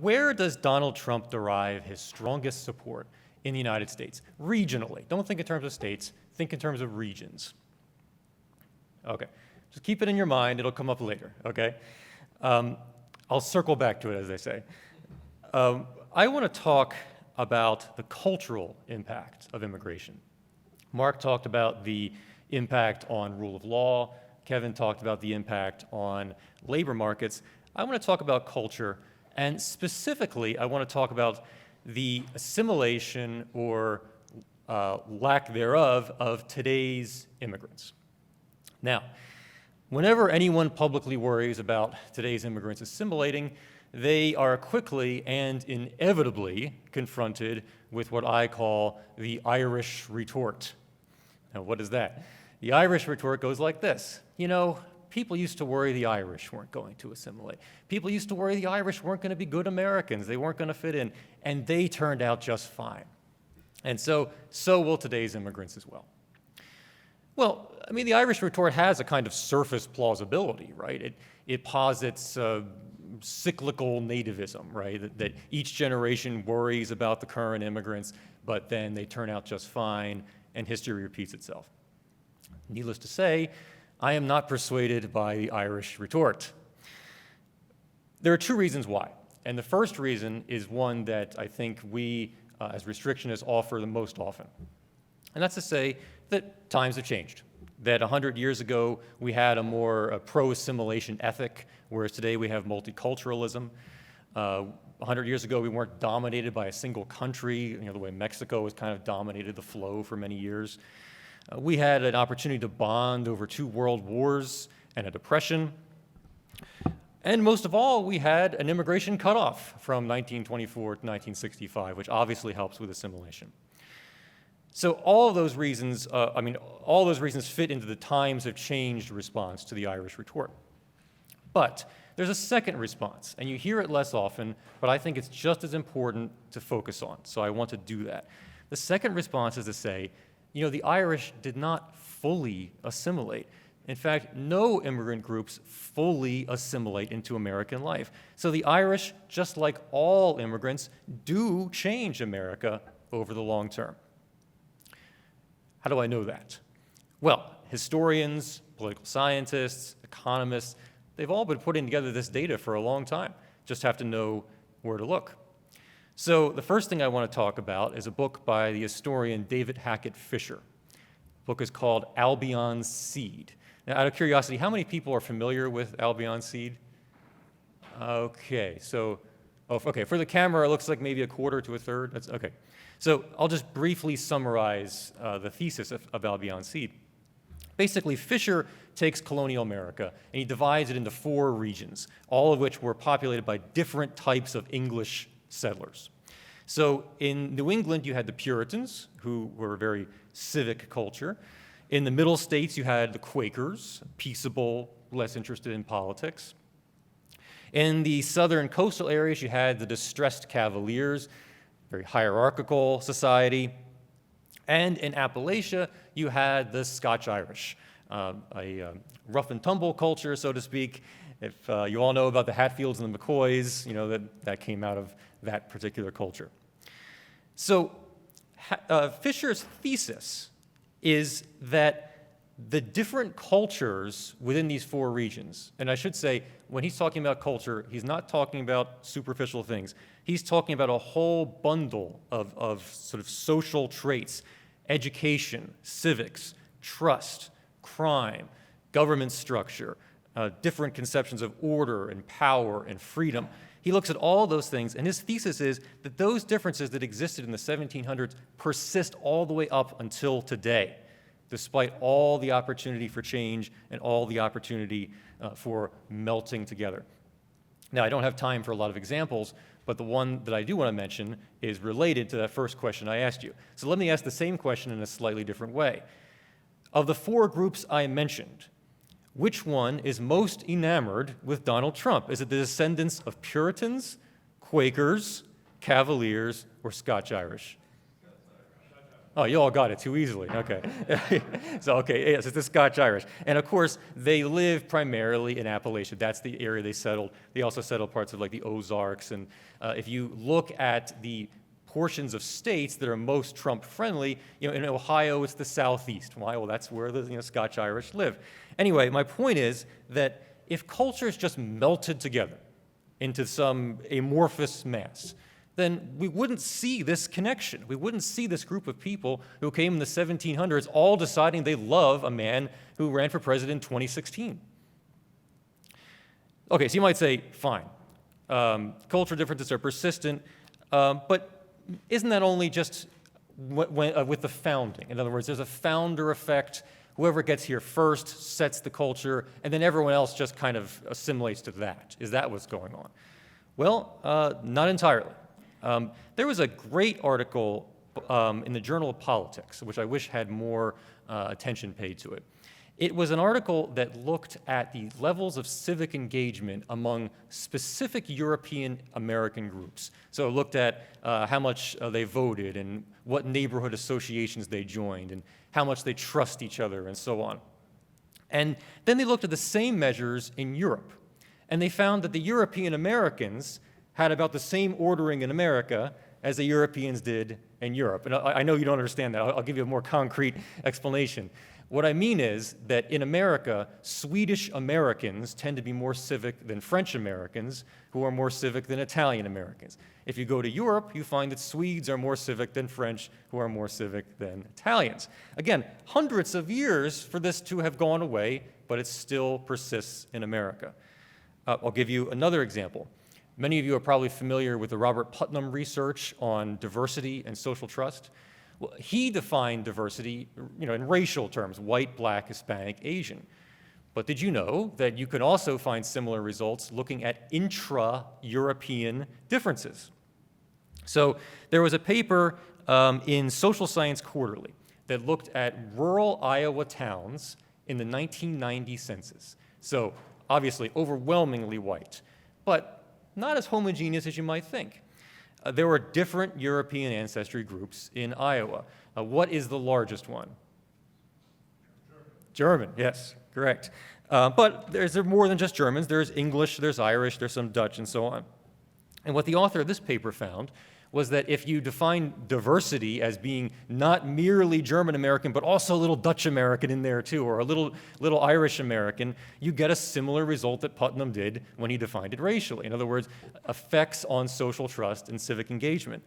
where does Donald Trump derive his strongest support in the United States? Regionally. Don't think in terms of states. Think in terms of regions. Okay. Just keep it in your mind. It'll come up later, okay? I'll circle back to it, as they say. I want to talk about the cultural impact of immigration. Mark talked about the impact on rule of law. Kevin talked about the impact on labor markets. I want to talk about culture, and specifically, I want to talk about the assimilation or lack thereof of today's immigrants. Now, whenever anyone publicly worries about today's immigrants assimilating, they are quickly and inevitably confronted with what I call the Irish retort. Now, what is that? The Irish retort goes like this. You know, people used to worry the Irish weren't going to assimilate. People used to worry the Irish weren't going to be good Americans. They weren't going to fit in, and they turned out just fine. And so will today's immigrants as well. Well, I mean, the Irish retort has a kind of surface plausibility, right? It posits cyclical nativism, right? That each generation worries about the current immigrants, but then they turn out just fine, and history repeats itself. Needless to say, I am not persuaded by the Irish retort. There are two reasons why. And the first reason is one that I think we, as restrictionists, offer the most often. And that's to say that times have changed. That 100 years ago, we had a more pro-assimilation ethic, whereas today we have multiculturalism. 100 years ago, we weren't dominated by a single country, you know, the way Mexico has kind of dominated the flow for many years. We had an opportunity to bond over 2 world wars and a depression. And most of all, we had an immigration cutoff from 1924 to 1965, which obviously helps with assimilation. So all of those reasons, all those reasons fit into the times have changed response to the Irish retort. But there's a second response, and you hear it less often, but I think it's just as important to focus on, so I want to do that. The second response is to say, you know, the Irish did not fully assimilate. In fact, no immigrant groups fully assimilate into American life. So the Irish, just like all immigrants, do change America over the long term. How do I know that? Well, historians, political scientists, economists, they've all been putting together this data for a long time. Just have to know where to look. So the first thing I want to talk about is a book by the historian David Hackett Fischer. The book is called Albion's Seed. Now, out of curiosity, how many people are familiar with Albion's Seed? Okay, so, for the camera, it looks like maybe a quarter to a third. That's okay. So I'll just briefly summarize the thesis of Albion's Seed. Basically, Fischer takes colonial America and he divides it into 4 regions, all of which were populated by different types of English settlers. So in New England, you had the Puritans, who were a very civic culture. In the Middle States, you had the Quakers, peaceable, less interested in politics. In the southern coastal areas, you had the distressed Cavaliers, very hierarchical society. And in Appalachia, you had the Scotch-Irish, a rough and tumble culture, so to speak. If you all know about the Hatfields and the McCoys, you know that came out of that particular culture. So Fischer's thesis is that the different cultures within these 4 regions, and I should say, when he's talking about culture, he's not talking about superficial things. He's talking about a whole bundle of sort of social traits, education, civics, trust, crime, government structure, different conceptions of order and power and freedom. He looks at all those things, and his thesis is that those differences that existed in the 1700s persist all the way up until today, despite all the opportunity for change and all the opportunity for melting together. Now, I don't have time for a lot of examples, but the one that I do want to mention is related to that first question I asked you. So let me ask the same question in a slightly different way. Of the 4 groups I mentioned, which one is most enamored with Donald Trump? Is it the descendants of Puritans, Quakers, Cavaliers, or Scotch-Irish? Oh, you all got it too easily. Okay. So, okay, yes, it's the Scotch-Irish. And of course, they live primarily in Appalachia. That's the area they settled. They also settled parts of like the Ozarks. And if you look at the portions of states that are most Trump-friendly, in Ohio, it's the Southeast. Why? Well, that's where the Scotch-Irish live. Anyway, my point is that if cultures just melted together into some amorphous mass, then we wouldn't see this connection. We wouldn't see this group of people who came in the 1700s all deciding they love a man who ran for president in 2016. Okay, so you might say, fine, cultural differences are persistent, but isn't that only just with the founding? In other words, there's a founder effect. Whoever gets here first sets the culture, and then everyone else just kind of assimilates to that. Is that what's going on? Well, not entirely. There was a great article in the Journal of Politics, which I wish had more attention paid to it. It was an article that looked at the levels of civic engagement among specific European American groups. So it looked at how much they voted and what neighborhood associations they joined and how much they trust each other and so on. And then they looked at the same measures in Europe. And they found that the European Americans had about the same ordering in America as the Europeans did in Europe. And I know you don't understand that. I'll give you a more concrete explanation. What I mean is that in America, Swedish Americans tend to be more civic than French Americans, who are more civic than Italian Americans. If you go to Europe, you find that Swedes are more civic than French, who are more civic than Italians. Again, hundreds of years for this to have gone away, but it still persists in America. I'll give you another example. Many of you are probably familiar with the Robert Putnam research on diversity and social trust. Well, he defined diversity, in racial terms: white, black, Hispanic, Asian. But did you know that you can also find similar results looking at intra-European differences? So there was a paper in Social Science Quarterly that looked at rural Iowa towns in the 1990 census. So obviously overwhelmingly white, but not as homogeneous as you might think. There were different European ancestry groups in Iowa. What is the largest one? German, yes, correct. But there's more than just Germans. There's English, there's Irish, there's some Dutch, and so on. And what the author of this paper found was that if you define diversity as being not merely German American, but also a little Dutch American in there too, or a little Irish American, you get a similar result that Putnam did when he defined it racially. In other words, effects on social trust and civic engagement.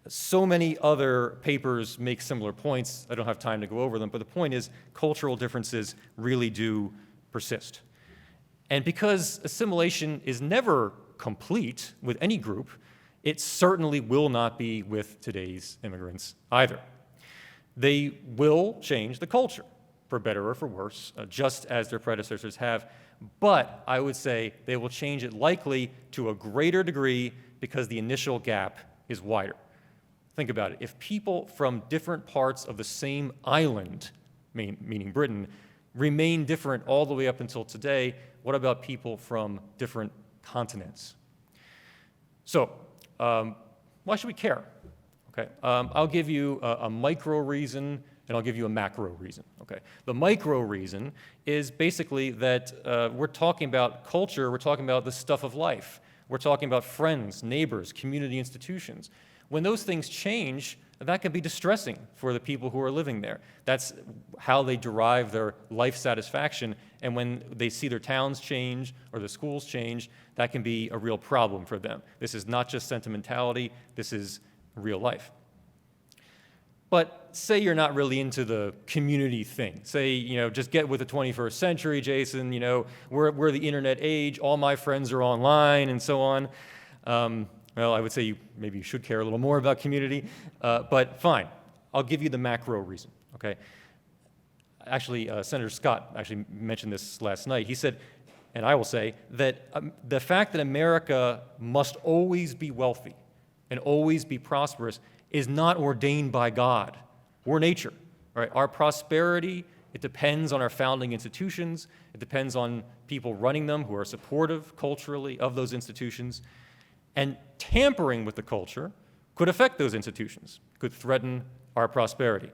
So many other papers make similar points. I don't have time to go over them, but the point is cultural differences really do persist. And because assimilation is never complete with any group, it certainly will not be with today's immigrants either. They will change the culture, for better or for worse, just as their predecessors have. But I would say they will change it likely to a greater degree because the initial gap is wider. Think about it. If people from different parts of the same island, meaning Britain, remain different all the way up until today, what about people from different continents? So, why should we care? Okay, I'll give you a micro reason, and I'll give you a macro reason. Okay, the micro reason is basically that we're talking about culture. We're talking about the stuff of life. We're talking about friends, neighbors, community institutions. When those things change, that can be distressing for the people who are living there. That's how they derive their life satisfaction. And when they see their towns change or the schools change, that can be a real problem for them. This is not just sentimentality, this is real life. But say you're not really into the community thing. Say, just get with the 21st century, Jason, we're the internet age, all my friends are online and so on. Well, I would say maybe you should care a little more about community, but fine. I'll give you the macro reason, okay? Actually, Senator Scott actually mentioned this last night. He said, and I will say, that the fact that America must always be wealthy and always be prosperous is not ordained by God. We're nature, right? Our prosperity, it depends on our founding institutions. It depends on people running them who are supportive culturally of those institutions. And tampering with the culture could affect those institutions, could threaten our prosperity.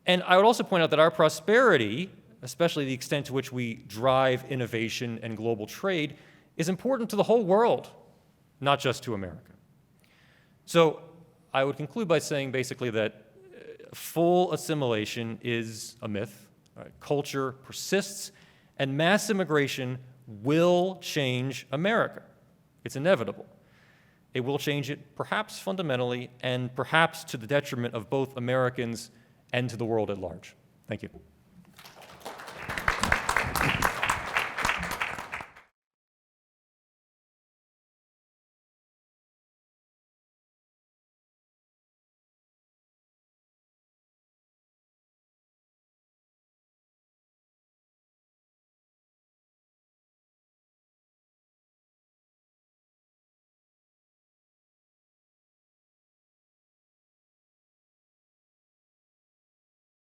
And I would also point out that our prosperity, especially the extent to which we drive innovation and global trade, is important to the whole world, not just to America. So I would conclude by saying basically that full assimilation is a myth. Right? Culture persists, and mass immigration will change America. It's inevitable. It will change it perhaps fundamentally and perhaps to the detriment of both Americans and to the world at large. Thank you.